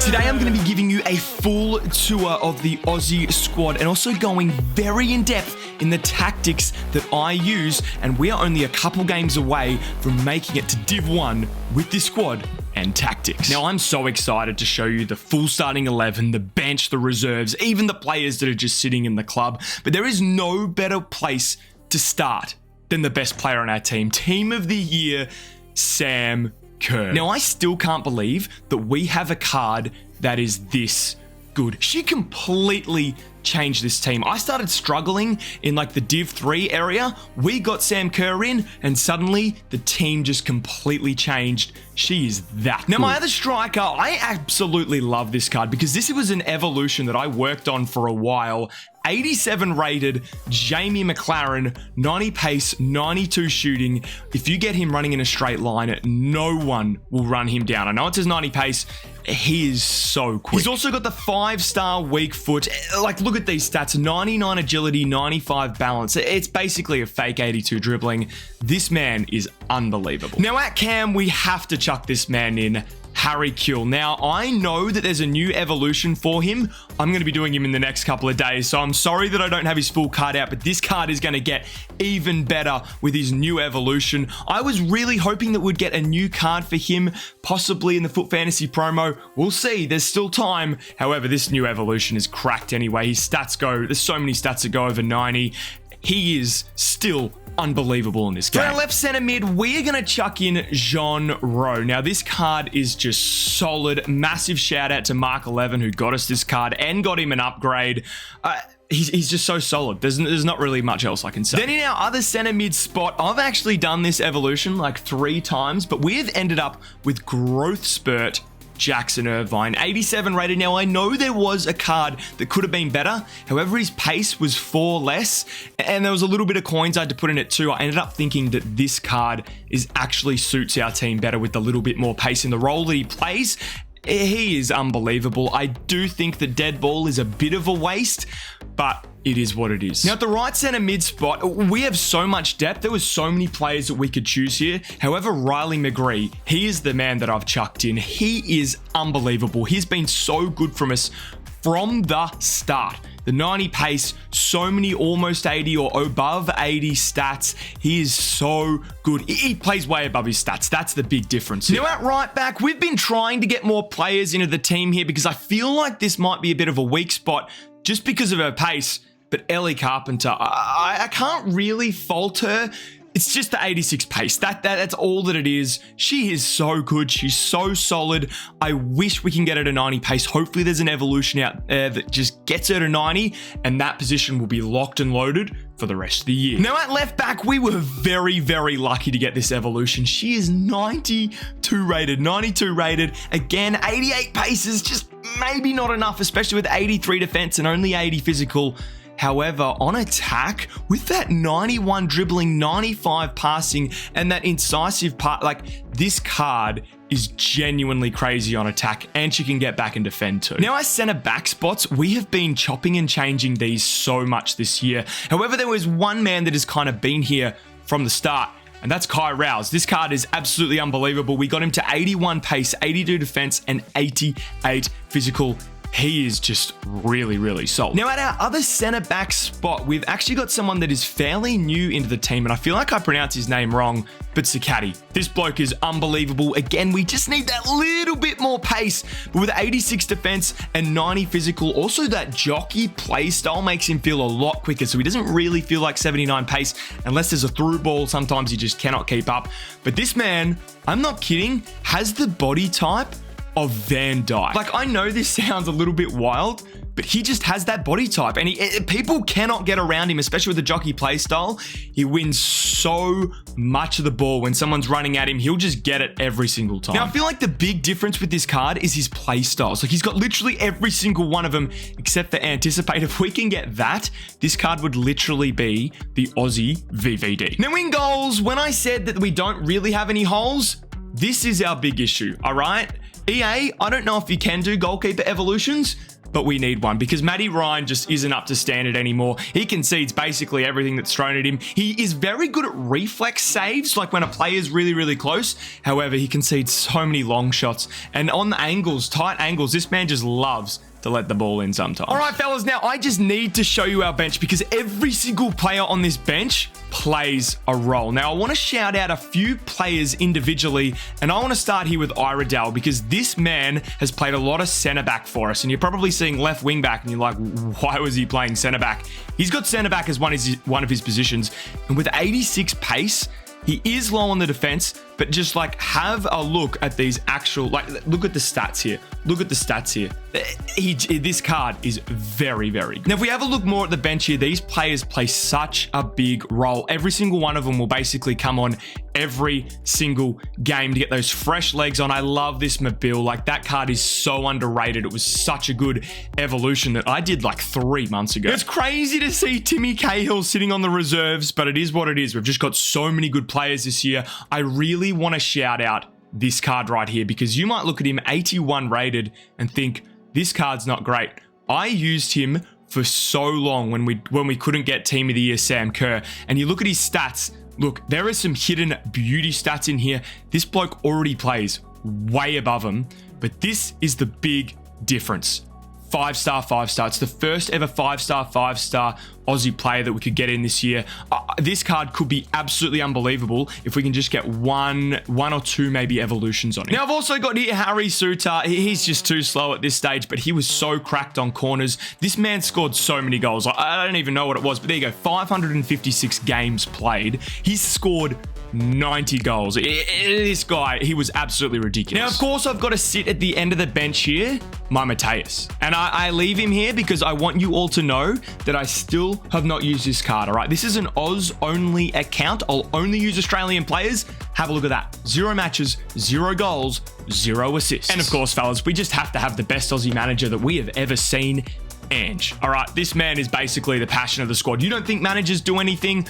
Today I'm going to be giving you a full tour of the Aussie squad and also going very in depth in the tactics that I use, and we are only a couple games away from making it to Div 1 with this squad and tactics. Now I'm so excited to show you the full starting 11, the bench, the reserves, even the players that are just sitting in the club, but there is no better place to start than the best player on our team. Team of the year, Sam Kerr. Now, I still can't believe that we have a card that is this good. She completely changed this team. I started struggling in like the Div 3 area. We got Sam Kerr in and suddenly the team just completely changed. She is that good. Now, my other striker, I absolutely love this card because this was an evolution that I worked on for a while. 87 rated, Jamie McLaren, 90 pace, 92 shooting. If you get him running in a straight line, no one will run him down. I know it says 90 pace. He is so quick. He's also got the 5-star weak foot. Like, look at these stats. 99 agility, 95 balance. It's basically a fake 82 dribbling. This man is unbelievable. Now, at cam, we have to chuck this man in. Harry Kill. Now, I know that there's a new evolution for him. I'm going to be doing him in the next couple of days, so I'm sorry that I don't have his full card out, but this card is going to get even better with his new evolution. I was really hoping that we'd get a new card for him, possibly in the Foot Fantasy promo. We'll see. There's still time. However, this new evolution is cracked anyway. His stats go, there's so many stats that go over 90. He is still unbelievable in this game. For our left center mid, we're going to chuck in Jean Rowe. Now, this card is just solid. Massive shout out to Mark 11 who got us this card and got him an upgrade. He's just so solid. There's not really much else I can say. Then in our other center mid spot, I've actually done this evolution like 3 times, but we've ended up with Growth Spurt Jackson Irvine, 87 rated. Now, I know there was a card that could have been better. However, his pace was 4 less, and there was a little bit of coins I had to put in it too. I ended up thinking that this card actually suits our team better with a little bit more pace in the role that he plays. He is unbelievable. I do think the dead ball is a bit of a waste, but it is what it is. Now, at the right center mid spot, we have so much depth. There was so many players that we could choose here. However, Riley McGree, he is the man that I've chucked in. He is unbelievable. He's been so good from us from the start. The 90 pace, so many almost 80 or above 80 stats. He is so good. He plays way above his stats. That's the big difference. Now, at right back, we've been trying to get more players into the team here because I feel like this might be a bit of a weak spot just because of her pace. But Ellie Carpenter, I can't really fault her. It's just the 86 pace. That's all that it is. She is so good. She's so solid. I wish we can get her to 90 pace. Hopefully there's an evolution out there that just gets her to 90, and that position will be locked and loaded for the rest of the year. Now, at left back, we were very, very lucky to get this evolution. She is 92 rated. Again, 88 pace is just maybe not enough, especially with 83 defense and only 80 physical. However, on attack, with that 91 dribbling, 95 passing, and that incisive part, like, this card is genuinely crazy on attack, and she can get back and defend too. Now, our center back spots, we have been chopping and changing these so much this year. However, there was one man that has kind of been here from the start, and that's Kai Rouse. This card is absolutely unbelievable. We got him to 81 pace, 82 defense, and 88 physical. He is just really, really solid. Now, at our other center back spot, we've actually got someone that is fairly new into the team, and I feel like I pronounced his name wrong, but Sakati. This bloke is unbelievable. Again, we just need that little bit more pace, but with 86 defense and 90 physical, also that jockey play style makes him feel a lot quicker, so he doesn't really feel like 79 pace unless there's a through ball. Sometimes he just cannot keep up. But this man, I'm not kidding, has the body type of Van Dijk. Like, I know this sounds a little bit wild, but he just has that body type, and people cannot get around him, especially with the jockey play style. He wins so much of the ball. When someone's running at him, he'll just get it every single time. Now, I feel like the big difference with this card is his play styles. Like, he's got literally every single one of them except for Anticipate. If we can get that, this card would literally be the Aussie VVD. Now, in goals, when I said that we don't really have any holes, this is our big issue, all right? EA, I don't know if you can do goalkeeper evolutions, but we need one because Matty Ryan just isn't up to standard anymore. He concedes basically everything that's thrown at him. He is very good at reflex saves, like when a player's really, really close. However, he concedes so many long shots. And on the angles, tight angles, this man just loves to let the ball in sometimes. All right, fellas, now I just need to show you our bench because every single player on this bench plays a role. Now, I want to shout out a few players individually, and I want to start here with Iredale because this man has played a lot of centre back for us, and you're probably seeing left wing back, and you're like, why was he playing centre back? He's got centre back as one of his positions, and with 86 pace, he is low on the defense, but just like have a look at these actual, like look at the stats here. Look at the stats here. This card is very, very good. Now, if we have a look more at the bench here, these players play such a big role. Every single one of them will basically come on every single game to get those fresh legs on. I love this Mobile. Like that card is so underrated. It was such a good evolution that I did like 3 months ago. It's crazy to see Timmy Cahill sitting on the reserves, but it is what it is. We've just got so many good players this year. I really want to shout out this card right here because you might look at him 81 rated and think this card's not great. I used him for so long when we couldn't get Team of the Year Sam Kerr, and you look at his stats. Look, there are some hidden beauty stats in here. This bloke already plays way above him, but this is the big difference. 5-star, 5-star. It's the first ever 5-star, 5-star Aussie player that we could get in this year. This card could be absolutely unbelievable if we can just get one or two maybe evolutions on him. Now, I've also got here Harry Suter. He's just too slow at this stage, but he was so cracked on corners. This man scored so many goals. I don't even know what it was, but there you go. 556 games played. He's scored 90 goals. This guy, he was absolutely ridiculous. Now, of course, I've got to sit at the end of the bench here, my Mateus. And I leave him here because I want you all to know that I still have not used this card, all right? This is an Oz-only account. I'll only use Australian players. Have a look at that. 0 matches, 0 goals, 0 assists. And of course, fellas, we just have to have the best Aussie manager that we have ever seen, Ange. All right, this man is basically the passion of the squad. You don't think managers do anything?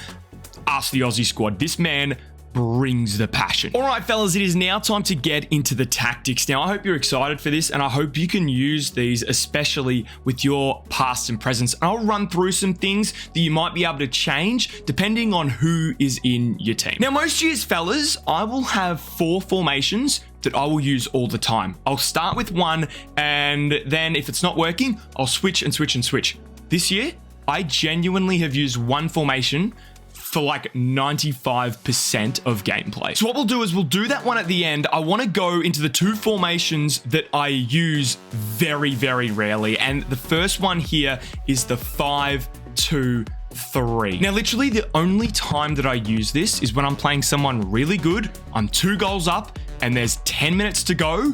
Ask the Aussie squad. This man brings the passion. All right, fellas, it is now time to get into the tactics. Now, I hope you're excited for this, and I hope you can use these, especially with your past and presents. And I'll run through some things that you might be able to change depending on who is in your team. Now, most years, fellas, I will have 4 formations that I will use all the time. I'll start with one, and then if it's not working, I'll switch and switch and switch. This year, I genuinely have used one formation for like 95% of gameplay. So what we'll do is we'll do that one at the end. I want to go into the 2 formations that I use very, very rarely. And the first one here is the 5-2-3. Now, literally the only time that I use this is when I'm playing someone really good. I'm 2 goals up and there's 10 minutes to go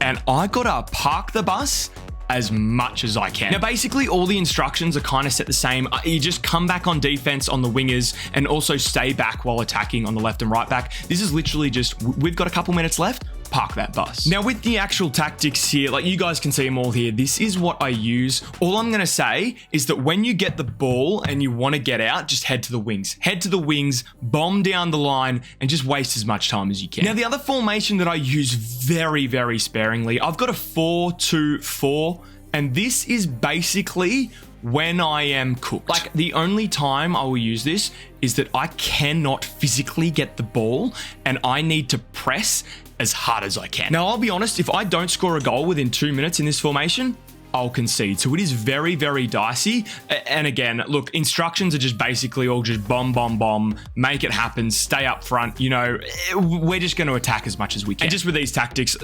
and I gotta park the bus as much as I can. Now, basically, all the instructions are kind of set the same. You just come back on defense on the wingers and also stay back while attacking on the left and right back. This is literally just, we've got a couple minutes left, park that bus. Now, with the actual tactics here, like you guys can see them all here, this is what I use. All I'm going to say is that when you get the ball and you want to get out, just head to the wings. Head to the wings, bomb down the line, and just waste as much time as you can. Now, the other formation that I use very, very sparingly, I've got a 4-2-4, and this is basically when I am cooked. Like, the only time I will use this is that I cannot physically get the ball and I need to press as hard as I can. Now, I'll be honest, if I don't score a goal within 2 minutes in this formation, I'll concede. So it is very, very dicey. And again, look, instructions are just basically all just bomb, bomb, bomb, make it happen, stay up front. You know, we're just going to attack as much as we can. And just with these tactics,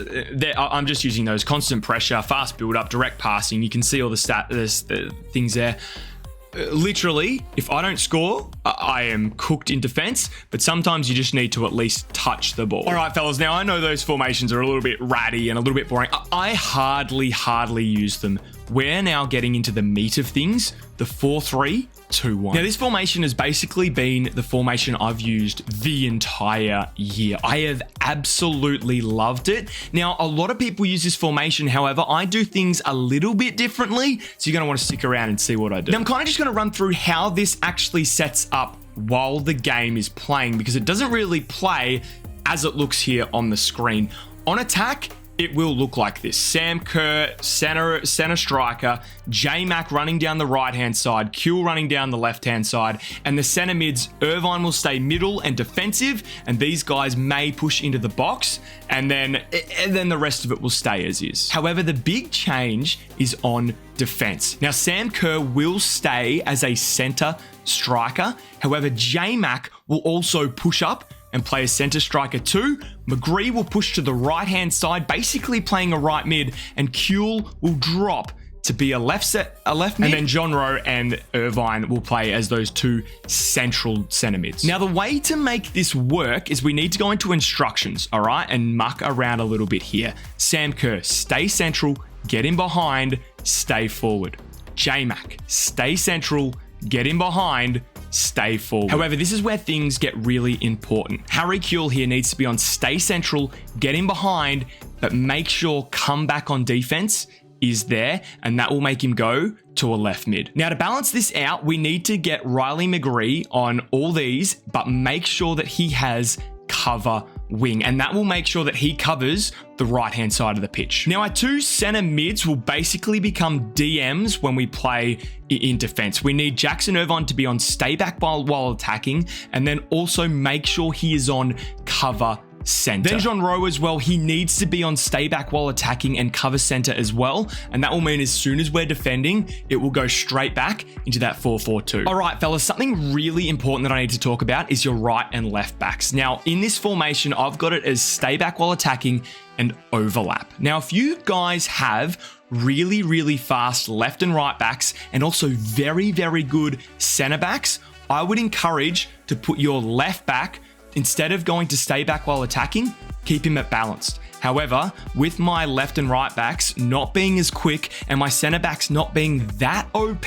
I'm just using those: constant pressure, fast build up, direct passing. You can see all the things there. Literally, if I don't score, I am cooked in defense, but sometimes you just need to at least touch the ball. All right, fellas, now I know those formations are a little bit ratty and a little bit boring. I hardly use them. We're now getting into the meat of things, the 4-3-2-1. Now, this formation has basically been the formation I've used the entire year. I have absolutely loved it. Now, a lot of people use this formation. However, I do things a little bit differently, so you're going to want to stick around and see what I do. Now, I'm kind of just going to run through how this actually sets up while the game is playing, because it doesn't really play as it looks here on the screen. On attack, it will look like this. Sam Kerr, center striker, J-Mac running down the right-hand side, Kuehl running down the left-hand side, and the center mids, Irvine will stay middle and defensive, and these guys may push into the box, and then the rest of it will stay as is. However, the big change is on defense. Now, Sam Kerr will stay as a center striker. However, J-Mac will also push up and play a center striker too. McGree will push to the right-hand side, basically playing a right mid, and Kuehl will drop to be a left mid. And then John Rowe and Irvine will play as those two central center mids. Now, the way to make this work is we need to go into instructions, all right, and muck around a little bit here. Sam Kerr, stay central, get in behind, stay forward. J-Mac, stay central, get in behind, stay forward. However, this is where things get really important. Harry Kuehl here needs to be on stay central, get in behind, but make sure comeback on defense is there, and that will make him go to a left mid. Now, to balance this out, we need to get Riley McGree on all these, but make sure that he has cover wing, and that will make sure that he covers the right-hand side of the pitch. Now, our two center mids will basically become DMs when we play in defense. We need Jackson Irvine to be on stay back while attacking, and then also make sure he is on cover center. Then John Rowe as well, he needs to be on stay back while attacking and cover center as well, and that will mean as soon as we're defending, it will go straight back into that 4-4-2. All right, fellas, something really important that I need to talk about is your right and left backs. Now, in this formation, I've got it as stay back while attacking and overlap. Now, if you guys have really, really fast left and right backs and also very, very good center backs, I would encourage to put your left back, instead of going to stay back while attacking, keep him at balanced. However, with my left and right backs not being as quick and my center backs not being that OP,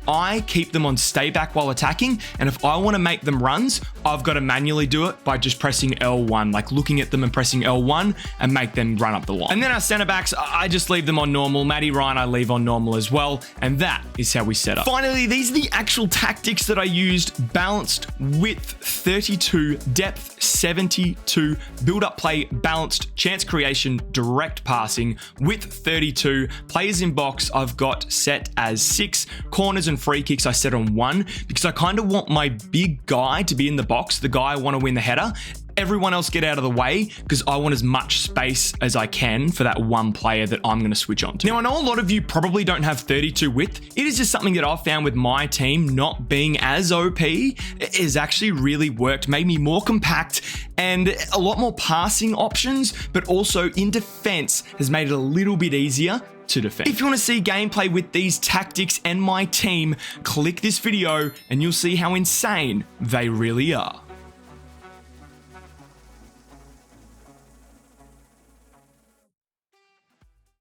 I keep them on stay back while attacking, and if I want to make them runs, I've got to manually do it by just pressing L1, like looking at them and pressing L1 and make them run up the line. And then our center backs, I just leave them on normal. Matty Ryan, I leave on normal as well, and that is how we set up. Finally, these are the actual tactics that I used: balanced, width 32, depth 72, build-up play balanced, chance creation, direct passing, width 32, players in box I've got set as 6, corners and free kicks I set on 1, because I kind of want my big guy to be in the box, the guy I want to win the header. Everyone else get out of the way because I want as much space as I can for that one player that I'm going to switch on to. Now, I know a lot of you probably don't have 32 width. It is just something that I've found with my team not being as OP. It has actually really worked, made me more compact and a lot more passing options, but also in defense has made it a little bit easier to defend. If you want to see gameplay with these tactics and my team, click this video and you'll see how insane they really are.